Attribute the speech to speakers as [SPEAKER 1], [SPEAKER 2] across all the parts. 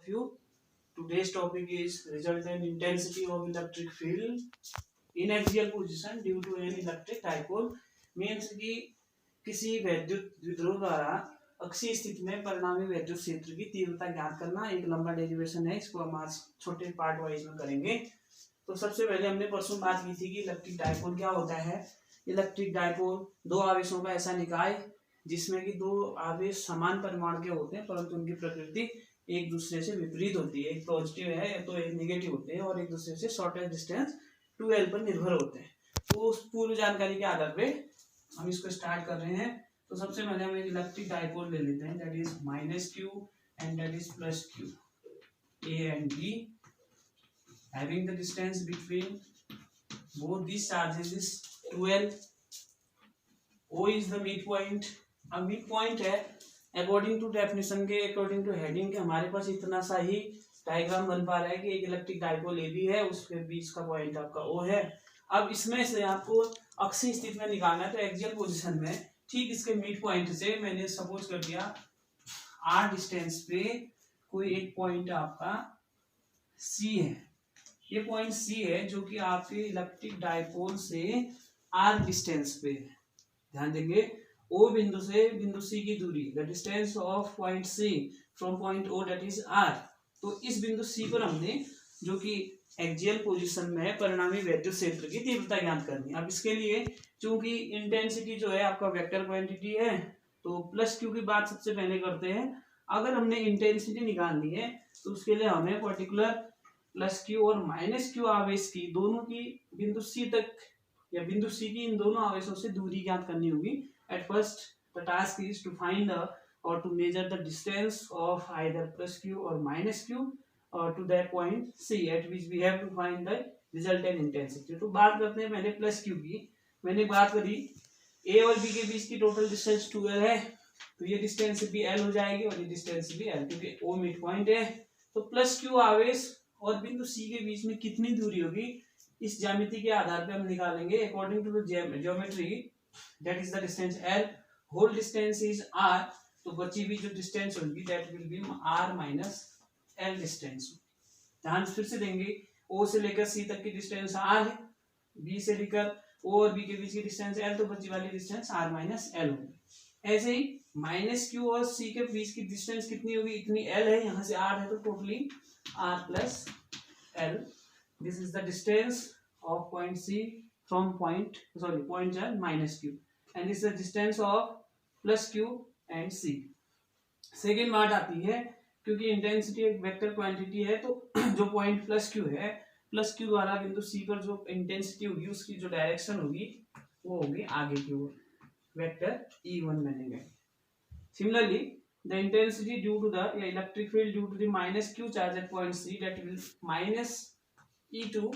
[SPEAKER 1] you. Today's topic is resultant intensity of electric field in axial position due to an electric dipole. Means कि किसी वैद्युत विद्रोह द्वारा अक्षीय स्थिति में परिणामी वैद्युत क्षेत्र की तीव्रता ज्ञात करना एक लंबा डेरिवेशन है। इसको हम आज छोटे पार्ट वाइज में करेंगे। तो सबसे पहले हमने परसों बात की थी कि इलेक्ट्रिक डाइपोल क्या होता है। इलेक्ट्रिक डाइपोल दो आवेशों का ऐसा निकाय जिसमें कि दो आवेश समान परिमाण के होते हैं परंतु उनकी प्रकृति एक दूसरे से विपरीत होती है। एक पॉजिटिव है तो एक नेगेटिव होते हैं और एक दूसरे से शॉर्टेस्ट डिस्टेंस 2l पर निर्भर होते हैं। तो उस पूर्व जानकारी के आधार पे हम इसको स्टार्ट कर रहे हैं। तो सबसे पहले हम एक इलेक्ट्रिक डाइपोल ले लेते हैं, that is -q and that is +q, A and B having the distance between both these charges is 2l. O is the midpoint. अब मिड पॉइंट है अकॉर्डिंग टू डेफिनेशन के, अकॉर्डिंग टू हेडिंग के हमारे पास इतना सा ही diagram बन पा रहा है कि एक इलेक्ट्रिक डाइपोल ए बी है, उसके बीच का पॉइंट आपका ओ है। अब इसमें से आपको अक्षीय स्थिति में निकालना है तो एक्सियल पोजीशन में ठीक इसके मिड पॉइंट से मैंने सपोज कर दिया आर डिस्टेंस पे कोई एक पॉइंट आपका सी है। ये पॉइंट सी है जो कि आपके इलेक्ट्रिक डाइपोल से आर डिस्टेंस पे है। ध्यान देंगे ओ बिंदु से बिंदु सी की दूरी, the distance of point C from point O that is R. तो इस बिंदु सी पर हमने जो कि एक्सियल पोजीशन में है परिणामी वैद्युत क्षेत्र की तीव्रता ज्ञात करनी है। अब इसके लिए चूंकि इंटेंसिटी जो है आपका वेक्टर क्वांटिटी है तो +q की बात सबसे पहले करते हैं। अगर हमने इंटेंसिटी निकालनी है तो उसके लिए हमें पर्टिकुलर +q और -q आवेश की दोनों की बिंदु सी तक या बिंदु सी की इन दोनों आवेशों से दूरी ज्ञात करनी होगी। At first, the task is to find or to measure the distance of either +q or -q to that point C at which we have to find the resultant intensity. तो बात करते हैं पहले +q की। मैंने बात करी A और B के बीच की टोटल डिस्टेंस 2l है, तो ये डिस्टेंस भी l हो जाएगी और ये डिस्टेंस भी l, क्योंकि O मिड पॉइंट है। तो +q आवेश और बिंदु C के बीच में कितनी दूरी होगी इस ज्यामिति के आधार पे हम निकालेंगे। According to the geometry that is the distance l, whole distance is r, तो बची हुई जो डिस्टेंस होगी that will be r minus l distance. ध्यान फिर से देंगे o से लेकर c तक की डिस्टेंस r है, b से लेकर o और b के बीच की डिस्टेंस l, तो बची वाली डिस्टेंस r minus l होगी। ऐसे ही -q और c के बीच की डिस्टेंस कितनी होगी, इतनी l है, यहाँ से r है तो totally r plus l। This is the distance of point c from point charge -q and this is the distance of +q and c। Second बात आती है क्योंकि इंटेंसिटी एक वेक्टर क्वांटिटी है तो जो पॉइंट +q है, +q द्वारा बिंदु c पर जो इंटेंसिटी होगी उसकी जो डायरेक्शन होगी वो होगी आगे की ओर, वेक्टर E1 बनेगा। Similarly the intensity due to the electric field due to the -q charge at point c that will -E2।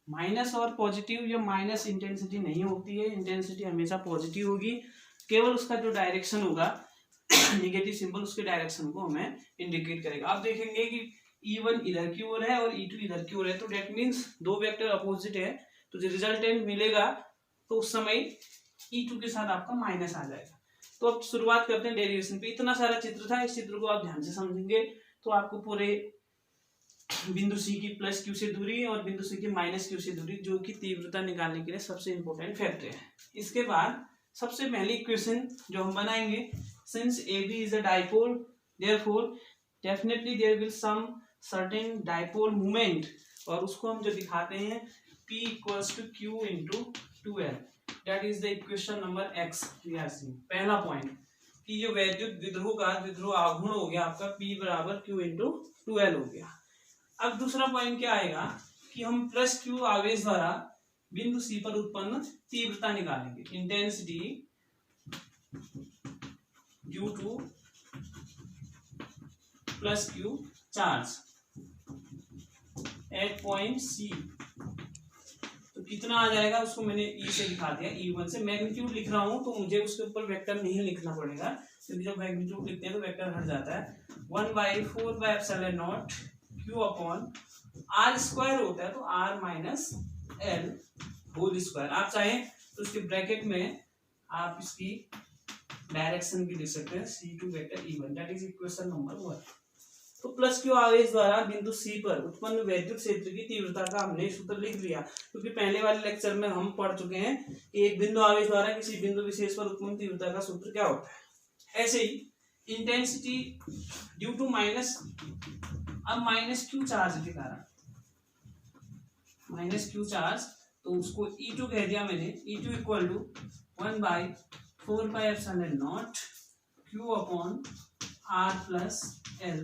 [SPEAKER 1] Minus और पॉजिटिव या माइनस इंटेंसिटी नहीं होती है, इंटेंसिटी हमेशा पॉजिटिव होगी, केवल उसका जो डायरेक्शन होगा नेगेटिव सिंबल उसके डायरेक्शन को हमें इंडिकेट करेगा। आप देखेंगे कि E1 इधर की ओर है और E2 इधर की ओर है, तो डेट मीन्स दो वेक्टर अपोजिट है, तो जो रिजल्टेंट मिलेगा तो उस समय E2 के साथ आपका माइनस आ जाएगा। तो अब शुरुआत करते हैं डेरिवेशन पे। इतना सारा चित्र था, इस चित्र को आप ध्यान से समझेंगे तो आपको पूरे बिंदु सी की +q से दूरी और बिंदु सी की -q से दूरी जो कि तीव्रता निकालने के लिए सबसे इंपॉर्टेंट फैक्टर है। इसके बाद सबसे पहली इक्वेशन जो हम बनाएंगे, since AB is a dipole therefore definitely there will some certain dipole moment, और उसको हम जो दिखाते हैं P = Q × 2l, that is the equation number x we are seeing. पहला पॉइंट कि ये वैद्युत विद्रोह आघूर्ण हो गया आपका P = Q × 2l हो गया। अब दूसरा पॉइंट क्या आएगा कि हम +q आवेश द्वारा बिंदु C पर उत्पन्न तीव्रता निकालेंगे। Intensity due to +q charge at point C, तो कितना आ जाएगा उसको मैंने E से दिखा दिया, E1 से। मैग्नीट्यूड लिख रहा हूं तो मुझे उसके ऊपर वेक्टर नहीं लिखना पड़ेगा, क्योंकि जब मैग्नीट्यूड लिखते हैं तो वेक्टर हट जाता है। 1/4/ε0 q अपॉन r स्क्वायर होता है, तो r - l होल स्क्वायर। आप चाहें तो उसके ब्रैकेट में आप इसकी डायरेक्शन भी लिख सकते हैं C2 vector E1, that is equation number 1। तो प्लस क्यू आवेश द्वारा बिंदु सी पर उत्पन्न वैद्युत क्षेत्र की तीव्रता का हमने सूत्र लिख लिया, क्योंकि पहले वाले लेक्चर में हम पढ़ चुके हैं कि एक बिंदु आवेश द्वारा किसी बिंदु विशेष पर उत्पन्न तीव्रता का सूत्र क्या होता है। ऐसे ही इंटेंसिटी ड्यू टू माइनस, अब माइनस क्यू चार्ज के कारण, माइनस क्यू चार्ज, तो उसको E2 कह दिया मैंने। E2 equal to 1/4πε0 Q upon R plus L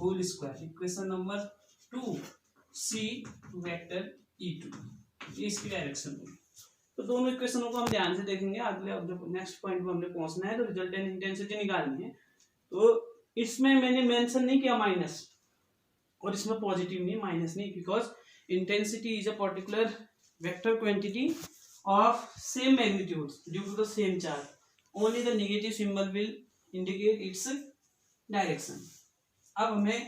[SPEAKER 1] whole square. Equation number 2 C vector E2, ये इसकी डायरेक्शन होगी। तो दोनों इक्वेशनों को हम ध्यान से देखेंगे। अगले नेक्स्ट पॉइंट पर हमने पहुंचना है, तो रिजल्टेंट इंटेंसिटी निकालनी है। तो इसमें मैंने मेंशन नहीं किया माइनस, और इसमें पॉजिटिव नहीं, माइनस नहीं, because intensity is a particular vector quantity of same magnitude due to the same charge. Only the negative symbol will indicate its direction. अब हमें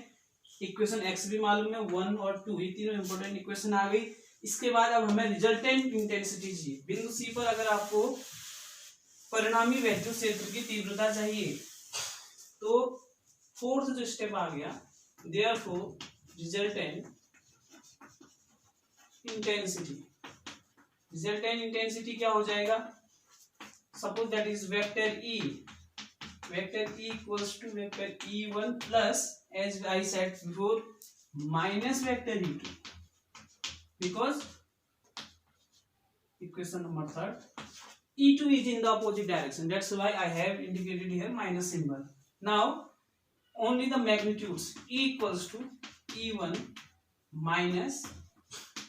[SPEAKER 1] इक्वेशन x भी मालूम है, 1 और 2, ये तीनों इंपॉर्टेंट इक्वेशन आ गई। इसके बाद अब हमें रिजल्टेंट इंटेंसिटी चाहिए। बिंदु C पर अगर आपको परिणामी वैद्युत क्षेत्र की तीव्रता चाहिए, तो फोर्थ जो स्टेप आ गया, therefore resultant intensity, resultant intensity क्या हो जाएगा, suppose that is vector E, vector E equals to vector E1 plus, as I said before, minus vector E2, because equation number 3 E2 is in the opposite direction, that's why I have indicated here minus symbol. Now only the magnitudes E equals to E1 minus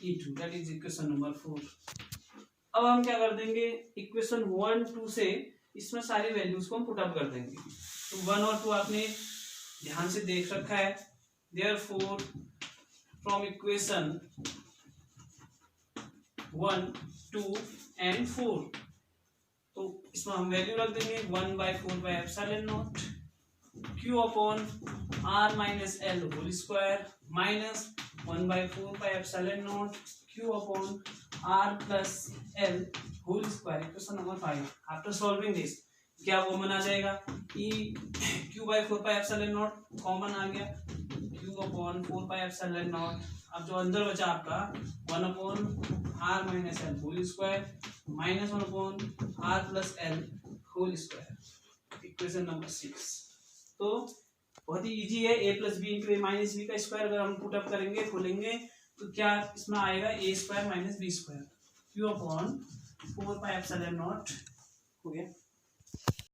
[SPEAKER 1] E2, that is equation number 4। अब हम क्या कर देंगे, equation 1, 2 से इसमें सारी values को हम पुट अप कर देंगे। तो 1 और 2 आपने ध्यान से देख रखा है। देयरफॉर फ्रॉम इक्वेशन 1, 2 एंड 4, तो इसमें हम वैल्यू रख देंगे 1/4πε0 Q upon R minus L whole square minus 1/4πε0 Q upon R plus L whole square. Question number 5, after solving this क्या कॉमन आ जाएगा, Q/4πε0 कॉमन आ गया, Q अपॉन 4πε0। अब जो अंदर बचा आपका 1 upon R minus L whole square minus 1 upon R plus L whole square. Equation number 6, तो बहुत ही इजी है। a plus B into A minus B का स्क्वायर अगर हम पुट अप करेंगे, खोलेंगे, तो क्या इसमें आएगा a square minus B square, Q upon 4πε0 हो गया।